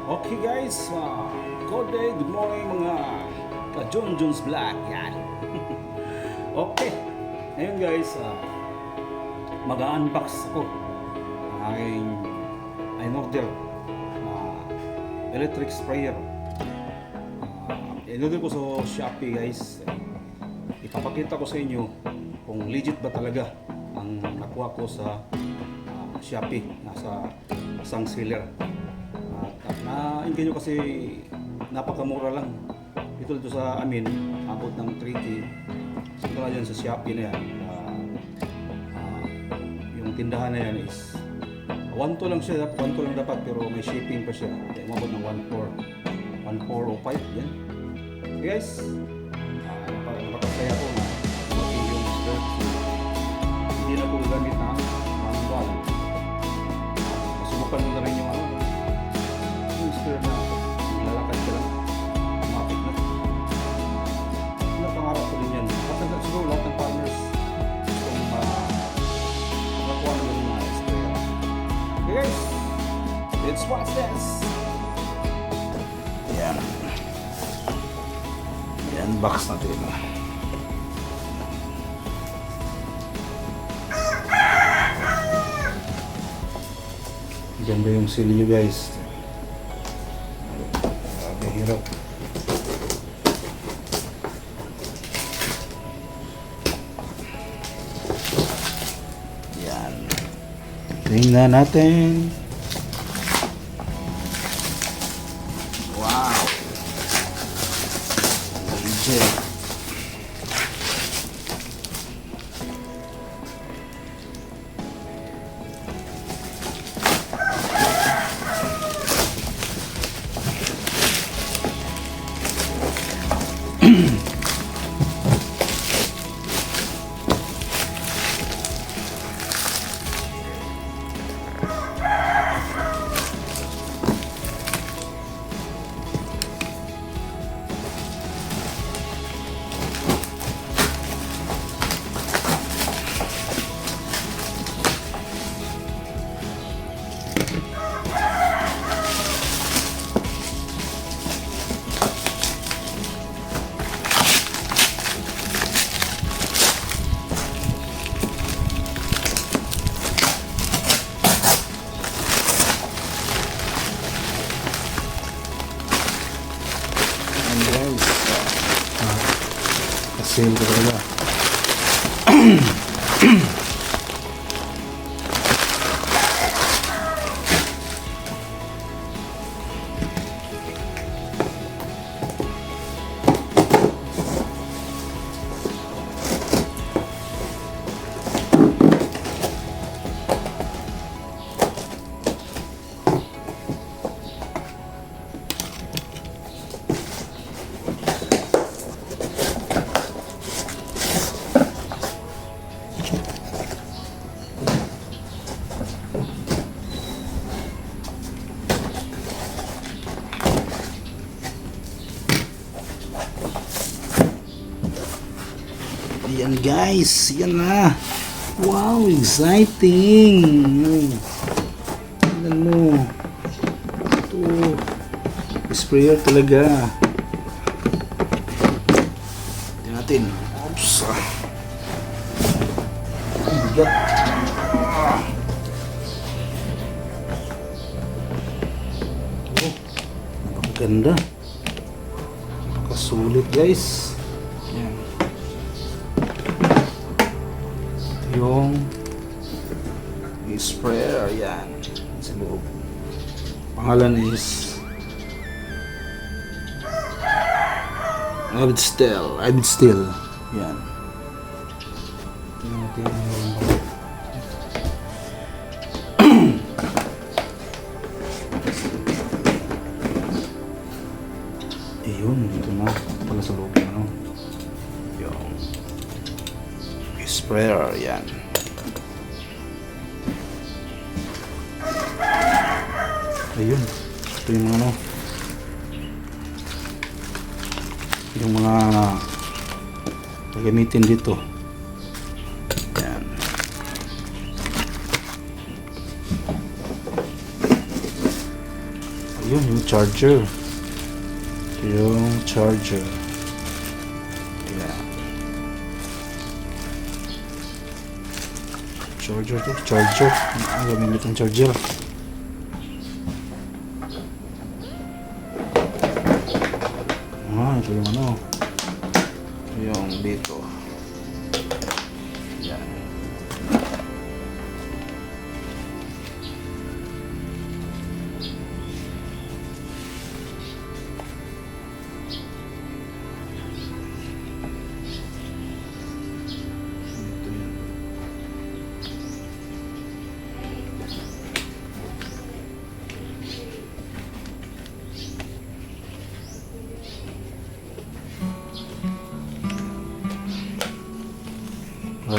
Okay guys, good day, good morning mga ka-John Jones Vlog. Yan. Okay, ngayon guys, mag-unbox ako ng aking in-order electric sprayer. In-order ko sa Shopee guys. Ipapakita ko sa inyo kung legit ba talaga ang nakuha ko sa Shopee, nasa isang seller. Na-engage kasi napakamura lang. Dito sa amin, abot ng 3K. Ito na dyan sa Shopee na yan. Yung tindahan na yan is 1.2 lang siya, 1.2 lang dapat, pero may shipping pa siya. Kaya umabot ng 1.405 yan. Okay guys, napakasaya ko na making yung skirt. Hindi na po gamit na manual. Masubukan mo na rin yung skirt na lalakad ka lang, mapit na. Pangarap ko din yan. At siguro lahat ng partners kung makakuha na rin mga sprayer. Okay guys, let's watch this! Yan. I-unbox natin. Ganda yung seal nyo guys. Hirap. Yan. Tingnan natin. Wow. Legit. Sale ko talaga. Yan guys, yan na. Wow, exciting. Tingnan mo. Ito, sprayer talaga. Tingnan natin. Oops. Bigat. Oh, napakaganda. Napakasulit guys. Yan. Yung sprayer, yan sa loob. Pangalan is Avidstell. Yan. Tingnan natin ayun, dito na pala sa loob ng yung sprayer, yan. Ayun, ito yung mga yung mga gagamitin dito. Yan. Yun, yung charger. Yung charger. Yeah. Charger to, charger. Gamit ang charger. Ito yung ano. Yung dito. Yan. Ito yan.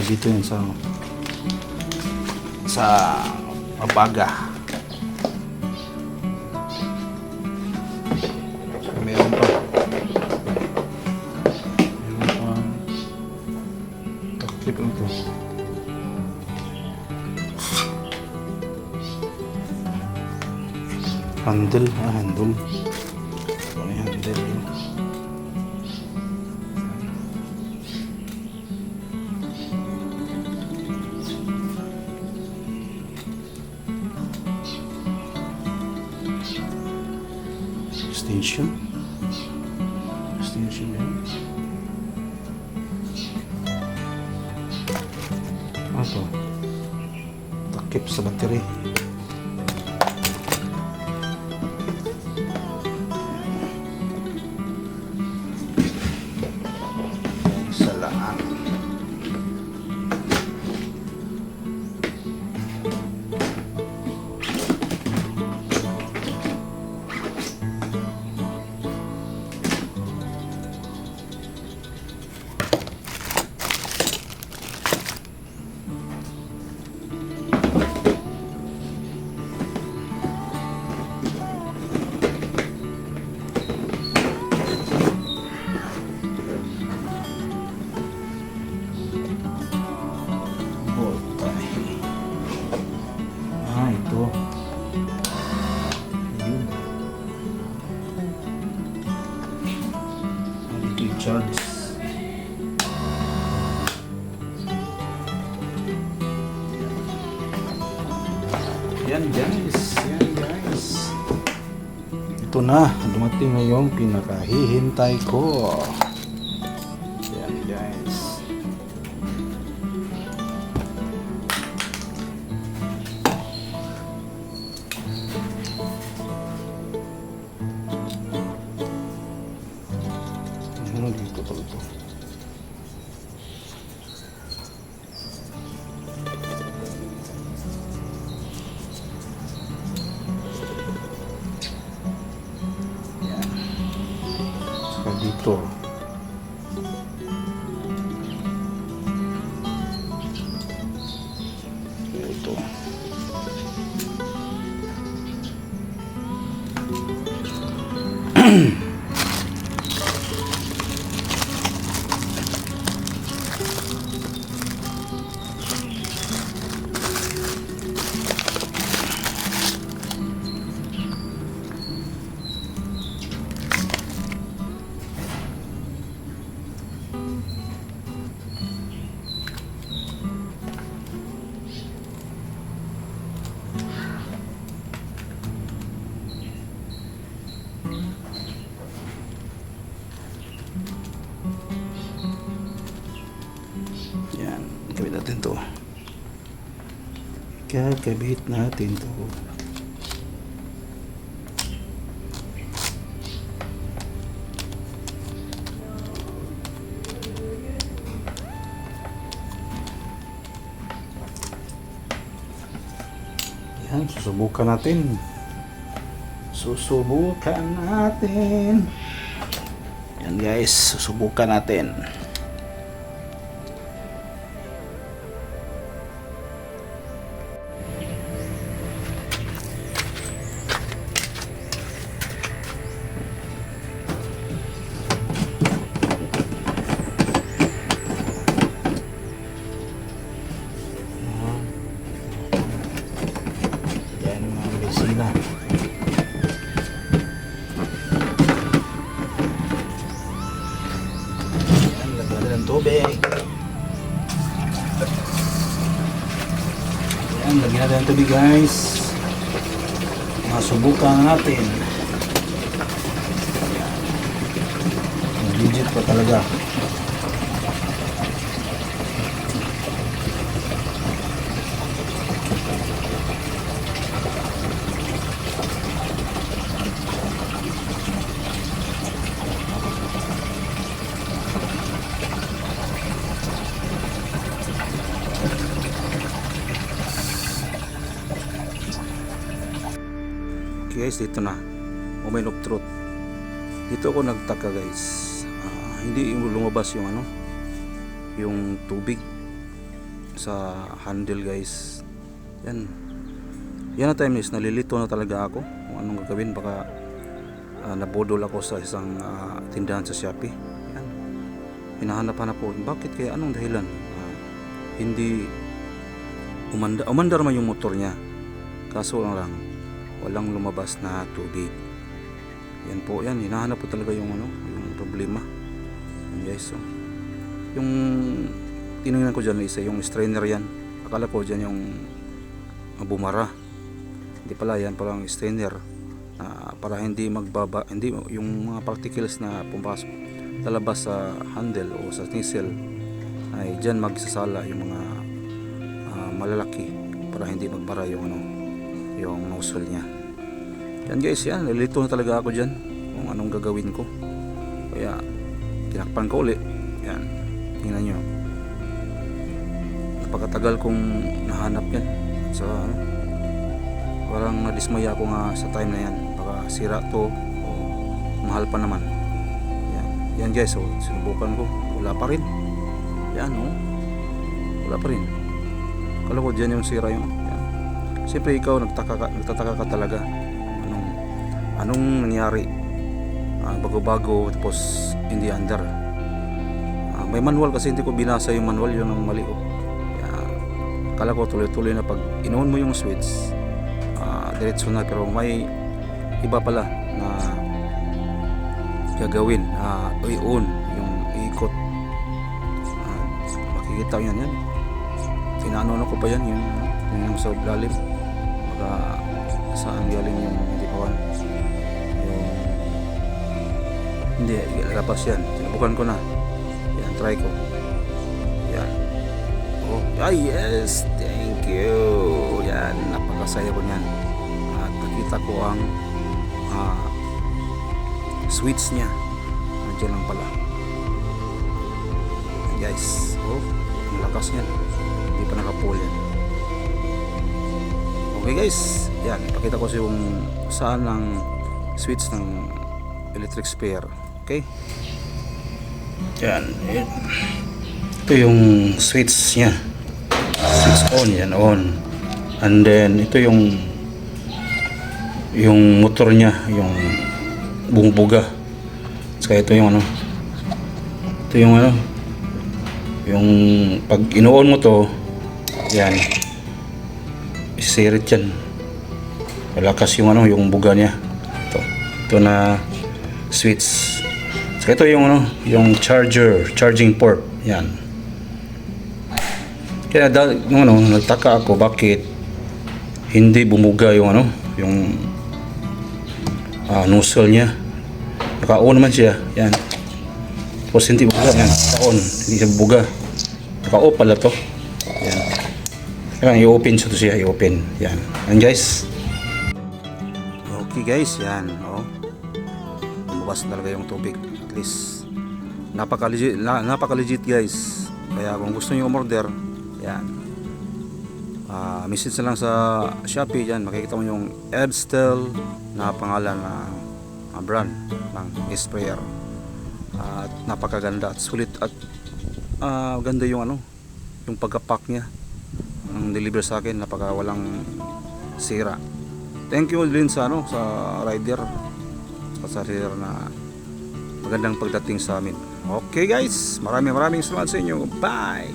Dito yun sa mabaga. So, meron pa takip ito. Handle. Handle. Ano yung handle? Extension yan. Ito takip sa battery. Salaan. Ito. Yun. Ito yung charge. Yan guys. Ito na. Dumating na yung pinakahihintay ko. Yan guys. Ano dito pala ito? Yan. Saka dito. Ito. Yan, gawin natin to. Kakabit natin to. Yan, susubukan natin. Yan guys, susubukan natin. Yan mga bisina. tubig. Ayan, lagyan natin ng tubig guys. Masubukan natin. Ayan. Legit pa talaga. Okay guys, dito na. Moment of truth. Dito ako nagtaka guys. Hindi lumabas yung ano, yung tubig sa handle guys. Yan. Yan na time is nalilito na talaga ako kung anong gagawin. Baka nabodol ako sa isang tindahan sa Shopee. Yan. Hinahanap-hanap po. Bakit kaya? Anong dahilan? Hindi umandar man yung motor niya. Kaso lang walang lumabas na tubig. Yan po, yan hinahanap po talaga yung ano, yung problema. Yan guys, so yung tinignan ko diyan isa yung strainer yan. Akala ko diyan yung bumara. Hindi pala, yan pala ang strainer para hindi magbaba, hindi yung mga particles na pumasok lalabas sa handle o sa nozzle ay diyan magsasala yung mga malalaki para hindi magbara yung ano, yung nozzle niya. Yan guys, yan nalilito na talaga ako dyan kung anong gagawin ko. Kaya tinakpan ko ulit. Yan, tingnan nyo, napakatagal kong nahanap yan. So parang nadismaya ako nga sa time na yan. Baka sira to o mahal pa naman. Yan guys, so sinubukan ko, wala pa rin. Yan wala pa rin. Kala ko dyan yung sira yung yan. Siyempre ikaw nagtataka ka talaga anong nangyari, bago-bago tapos hindi andar. May manual kasi hindi ko binasa yung manual, yun ang mali ko. Kala ko tuloy-tuloy na pag inuon mo yung switch diretso na, pero may iba pala na gagawin. I-on yung ikot, makikita yan inaano ko pa yan yung sa lalim, baka saan galing yung hindi pawan. Hindi, lalabas yan. Sinubukan ko na. Yan, try ko. Yan. Oh, yes! Thank you! Yan, napakasaya ko niyan. At nakita ko ang switch niya. Nandiyan lang pala. Yan, guys. Oh, ang lakas niyan. Hindi pa nakapull yan. Okay guys. Yan, ipakita ko sa yung saan ang switch ng electric spare. Okay. Yan. Ito yung switch niya. Switch on. Yan on. And then ito yung motor niya, yung bumubuga. Saka ito yung ano. Ito yung ano. Yung pag ino-on mo to, yan. Isirit yan. Malakas yung ano, yung buga niya. Ito na switch. So ito yung ano, yung charging port. Yan. Kaya nagtaka ako bakit hindi bumuga yung ano, yung nozzle niya. Naka-on naman siya. Yan. Tapos hindi buga. Yan. Naka-on. Hindi siya buga. Naka-off pala to. Yan. Kaya i-open siya. I-open. Yan. Yan guys. Okay guys. Yan. Lumabas talaga yung tubig. At least napaka-legit guys. Kaya kung gusto niyo umorder, yan. Message na lang sa Shopee. Yan. Makikita mo yung Edstel na pangalan na brand ng sprayer. At napakaganda at sulit at ganda yung ano, yung pagka-pack niya ang deliver sa akin, napaka walang sira. Thank you din sa ano, sa rider na magandang pagdating sa amin. Okay guys, maraming salamat sa inyo. Bye.